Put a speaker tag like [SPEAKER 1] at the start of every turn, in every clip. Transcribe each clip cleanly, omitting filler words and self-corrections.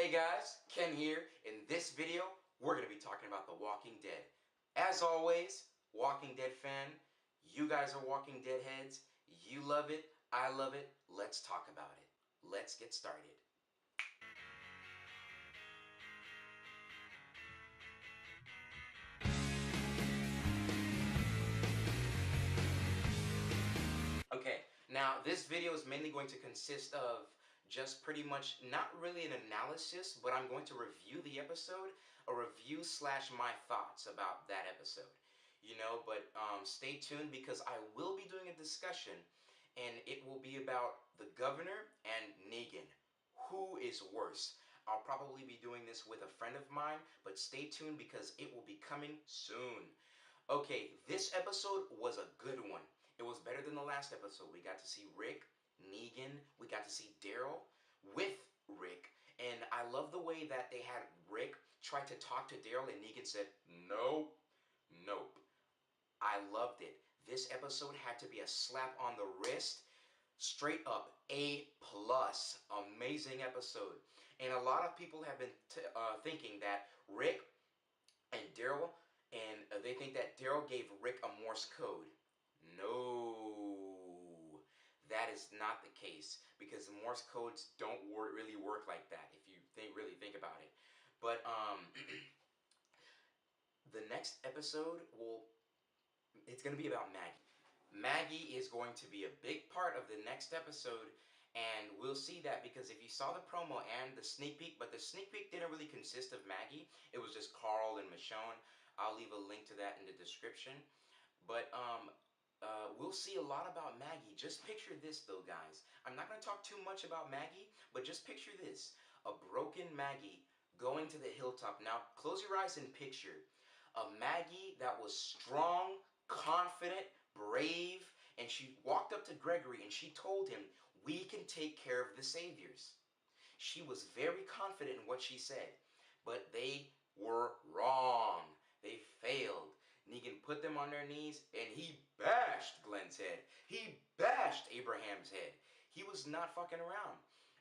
[SPEAKER 1] Hey guys, Ken here. In this video, we're going to be talking about The Walking Dead. As always, Walking Dead fan, you guys are Walking Dead heads. You love it, I love it. Let's talk about it. Let's get started. Okay, now this video is mainly going to consist of just pretty much not really an analysis, but I'm going to review the episode, a review slash my thoughts about that episode. But stay tuned because I will be doing a discussion and it will be about the governor and Negan. Who is worse? I'll probably be doing this with a friend of mine, but stay tuned because it will be coming soon. Okay, this episode was a good one. It was better than the last episode. We got to see Rick, Negan, we got to see Daryl with Rick. And I love the way that they had Rick try to talk to Daryl and Negan said, nope, nope. I loved it. This episode had to be a slap on the wrist. Straight up A+. Amazing episode. And a lot of people have been thinking that Rick and Daryl, and they think that Daryl gave Rick a Morse code. No, that is not the case because Morse codes don't really work like that if you really think about it. But the next episode it's going to be about Maggie. Maggie is going to be a big part of the next episode, and we'll see that because if you saw the promo and the sneak peek, but the sneak peek didn't really consist of Maggie, it was just Carl and Michonne. I'll leave a link to that in the description. But we'll see a lot about Maggie. Just picture this though, guys. I'm not going to talk too much about Maggie, but just picture this. A broken Maggie going to the hilltop. Now, close your eyes and picture a Maggie that was strong, confident, brave, and she walked up to Gregory and she told him, we can take care of the Saviors. She was very confident in what she said, but they were wrong. They failed. Negan put them on their knees and he bashed Glenn's head. He bashed Abraham's head. He was not fucking around.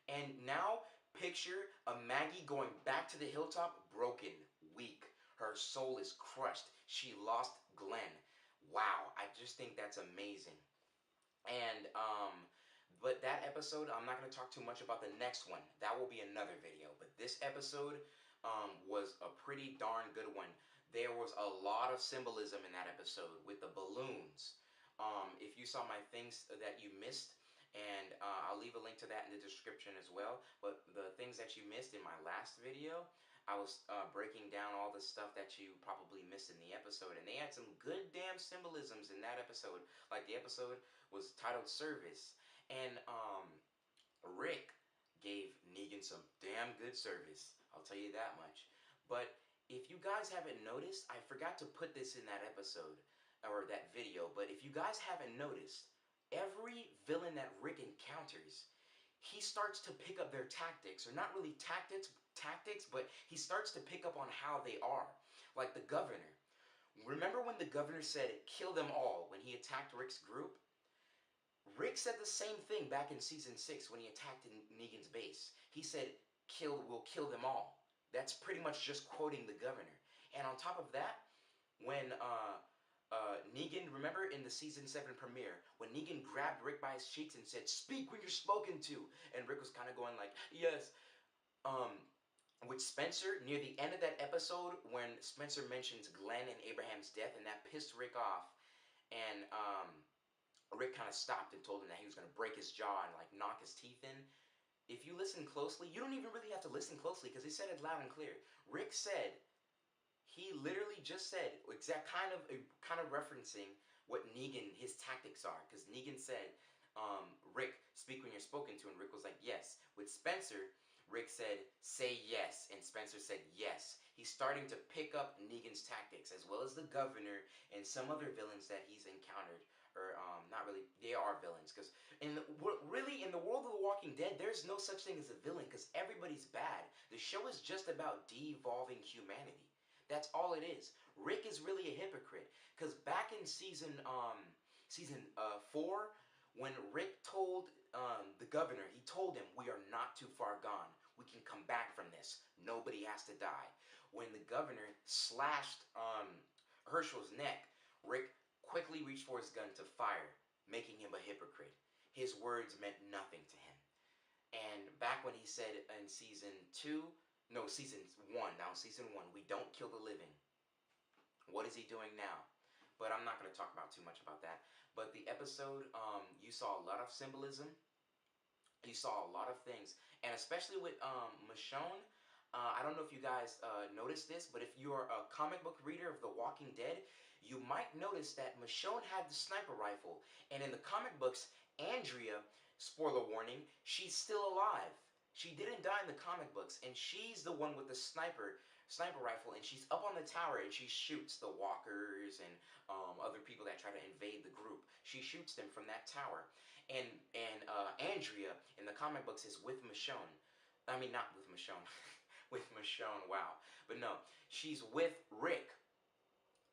[SPEAKER 1] And now picture a Maggie going back to the hilltop broken, weak. Her soul is crushed. She lost Glenn. Wow, I just think that's amazing. And but that episode, I'm not going to talk too much about the next one. That will be another video. But this episode was a pretty darn good one. There was a lot of symbolism in that episode with the balloons. If you saw my things that you missed, and I'll leave a link to that in the description as well. But the things that you missed in my last video, I was breaking down all the stuff that you probably missed in the episode. And they had some good damn symbolisms in that episode. Like the episode was titled Service. And Rick gave Negan some damn good service. I'll tell you that much. But if you guys haven't noticed, I forgot to put this in that episode, or that video, but if you guys haven't noticed, every villain that Rick encounters, he starts to pick up their tactics, or not really tactics, but he starts to pick up on how they are. Like the governor. Remember when the governor said, kill them all, when he attacked Rick's group? Rick said the same thing back in Season 6 when he attacked Negan's base. He said, we'll kill them all. That's pretty much just quoting the governor. And on top of that, when Negan, remember in the Season 7 premiere, when Negan grabbed Rick by his cheeks and said, speak when you're spoken to, and Rick was kind of going like, yes. With Spencer, near the end of that episode, when Spencer mentions Glenn and Abraham's death, and that pissed Rick off, and Rick kind of stopped and told him that he was going to break his jaw and like knock his teeth in. If you listen closely, you don't even really have to listen closely because he said it loud and clear. Rick said, he literally just said, kind of referencing what Negan, his tactics are. Because Negan said, Rick, speak when you're spoken to, and Rick was like, yes. With Spencer, Rick said, say yes, and Spencer said yes. He's starting to pick up Negan's tactics, as well as the governor and some other villains that he's encountered. Or, not really, they are villains, because really, in the world of The Walking Dead, there's no such thing as a villain, because everybody's bad. The show is just about de-evolving humanity. That's all it is. Rick is really a hypocrite, because back in season 4, when Rick told the governor, he told him, we are not too far gone. We can come back from this. Nobody has to die. When the governor slashed Herschel's neck, Rick quickly reached for his gun to fire, making him a hypocrite. His words meant nothing to him. And back when he said in season 2, no, season 1, now season 1, we don't kill the living. What is he doing now? But I'm not going to talk about too much about that. But the episode, you saw a lot of symbolism. You saw a lot of things. And especially with Michonne, I don't know if you guys noticed this, but if you're a comic book reader of The Walking Dead, you might notice that Michonne had the sniper rifle. And in the comic books, Andrea, spoiler warning, she's still alive. She didn't die in the comic books, and she's the one with the sniper rifle, and she's up on the tower, and she shoots the walkers and other people that try to invade the group. She shoots them from that tower. And Andrea in the comic books is with Michonne. I mean, not with Michonne. With Michonne, wow. But no, she's with Rick.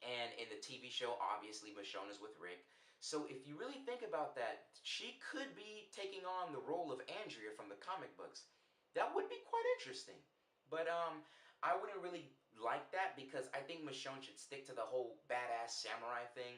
[SPEAKER 1] And in the TV show, obviously, Michonne is with Rick. So if you really think about that, she could be taking on the role of Andrea from the comic books. That would be quite interesting. But I wouldn't really like that because I think Michonne should stick to the whole badass samurai thing.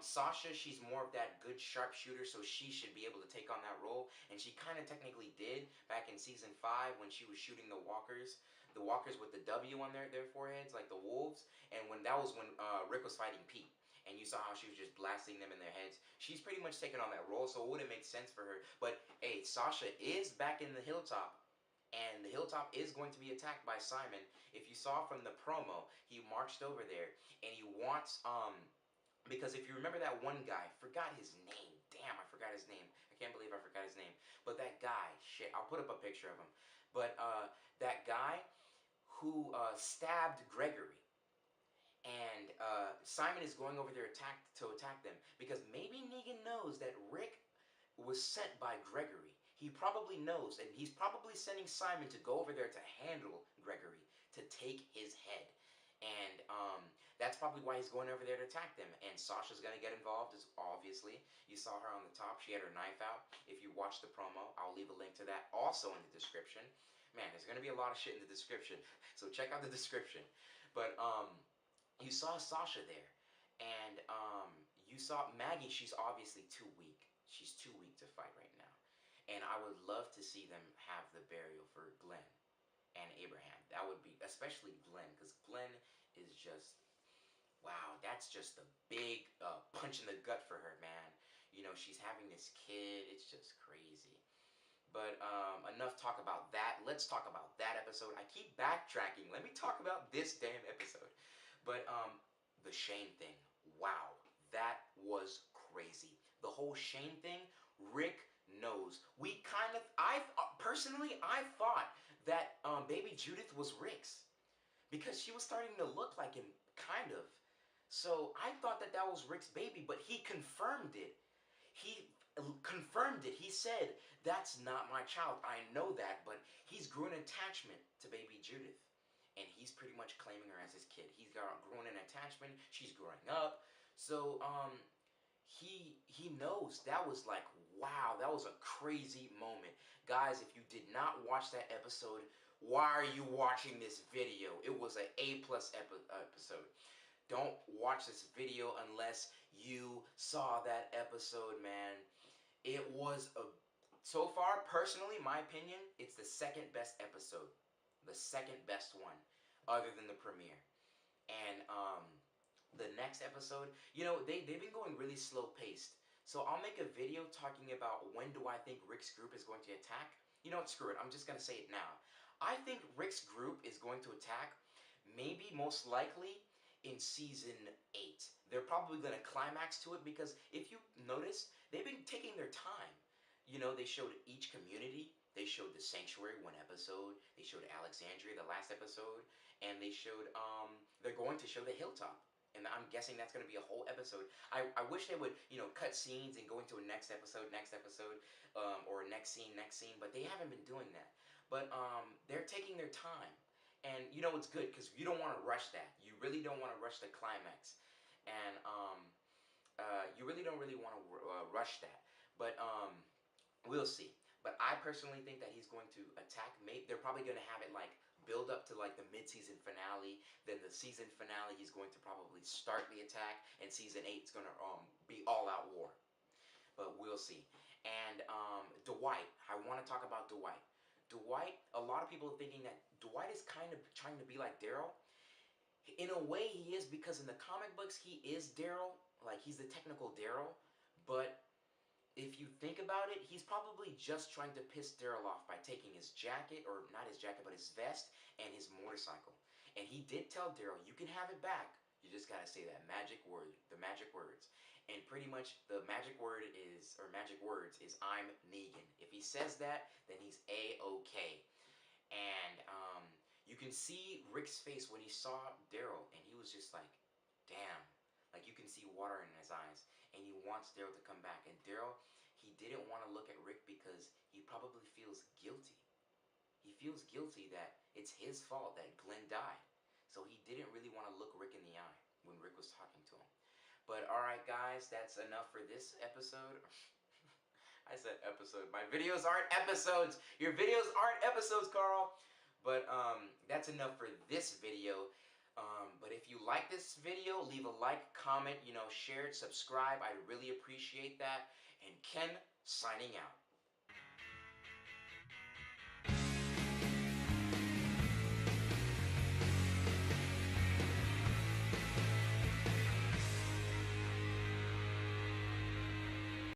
[SPEAKER 1] Sasha, she's more of that good sharpshooter, so she should be able to take on that role. And she kind of technically did back in season 5 when she was shooting the walkers. The walkers with the W on their foreheads, like the wolves. And when that was when Rick was fighting Pete. And you saw how she was just blasting them in their heads. She's pretty much taken on that role, so it wouldn't make sense for her. But hey, Sasha is back in the hilltop. And the hilltop is going to be attacked by Simon. If you saw from the promo, he marched over there. And he wants, because if you remember that one guy, forgot his name. Damn, I forgot his name. I can't believe I forgot his name. But that guy, shit, I'll put up a picture of him. But that guy who stabbed Gregory. And Simon is going over there to attack them. Because maybe Negan knows that Rick was sent by Gregory. He probably knows, and he's probably sending Simon to go over there to handle Gregory, to take his head. And that's probably why he's going over there to attack them. And Sasha's going to get involved, obviously. You saw her on the top. She had her knife out. If you watched the promo, I'll leave a link to that also in the description. Man, there's going to be a lot of shit in the description. So check out the description. But you saw Sasha there. And you saw Maggie. She's obviously too weak. She's too weak to fight right now. And I would love to see them have the burial for Glenn and Abraham. That would be, especially Glenn, because Glenn is just, wow, that's just a big punch in the gut for her, man. You know, she's having this kid. It's just crazy. But enough talk about that. Let's talk about that episode. I keep backtracking. Let me talk about this damn episode. But the Shane thing, wow, that was crazy. The whole Shane thing, Rick knows. We kind of, personally, I thought that baby Judith was Rick's because she was starting to look like him, kind of. So I thought that that was Rick's baby, but he confirmed it. He confirmed it. He said, that's not my child. I know that, but he's grown an attachment to baby Judith. And he's pretty much claiming her as his kid. He's grown an attachment. She's growing up. So, he knows. That was like, wow, that was a crazy moment. Guys, if you did not watch that episode, why are you watching this video? It was an A+ episode. Don't watch this video unless you saw that episode, man. It was so far, personally, my opinion, it's the second best episode. The second best one, other than the premiere. And the next episode, you know, they've been going really slow paced. So I'll make a video talking about when do I think Rick's group is going to attack. You know what, screw it, I'm just going to say it now. I think Rick's group is going to attack, maybe most likely, in season 8. They're probably going to climax to it because if you notice, they've been taking their time. You know, they showed each community. They showed the Sanctuary one episode. They showed Alexandria the last episode. And they showed, they're going to show the Hilltop. And I'm guessing that's going to be a whole episode. I wish they would, you know, cut scenes and go into a next episode, or next scene. But they haven't been doing that. But they're taking their time. And, you know, it's good because you don't want to rush that. You really don't want to rush the climax. And you really don't want to rush that. But we'll see. But I personally think that he's going to attack. They're probably going to have it like build up to like the mid-season finale. Then the season finale, he's going to probably start the attack, and season 8 is going to be all-out war. But we'll see. And Dwight, I want to talk about Dwight. Dwight, a lot of people are thinking that Dwight is kind of trying to be like Daryl. In a way, he is, because in the comic books, he is Daryl. Like, he's the technical Daryl. But if you think about it, he's probably just trying to piss Daryl off by taking his jacket, or not his jacket, but his vest and his motorcycle. And he did tell Daryl, you can have it back. You just gotta say that magic word, the magic words. And pretty much the magic word is, or magic words is, I'm Negan. If he says that, then he's A-okay. And you can see Rick's face when he saw Daryl, and he was just like, damn. Like, you can see water in his eyes, and he wants Daryl to come back. And Daryl, he didn't want to look at Rick because he probably feels guilty. He feels guilty that it's his fault that Glenn died. So he didn't really want to look Rick in the eye when Rick was talking to him. But alright guys, that's enough for this episode. I said episode. My videos aren't episodes. Your videos aren't episodes, Carl. But that's enough for this video. But if you like this video, leave a like, comment, share it, subscribe. I'd really appreciate that. And Ken, signing out.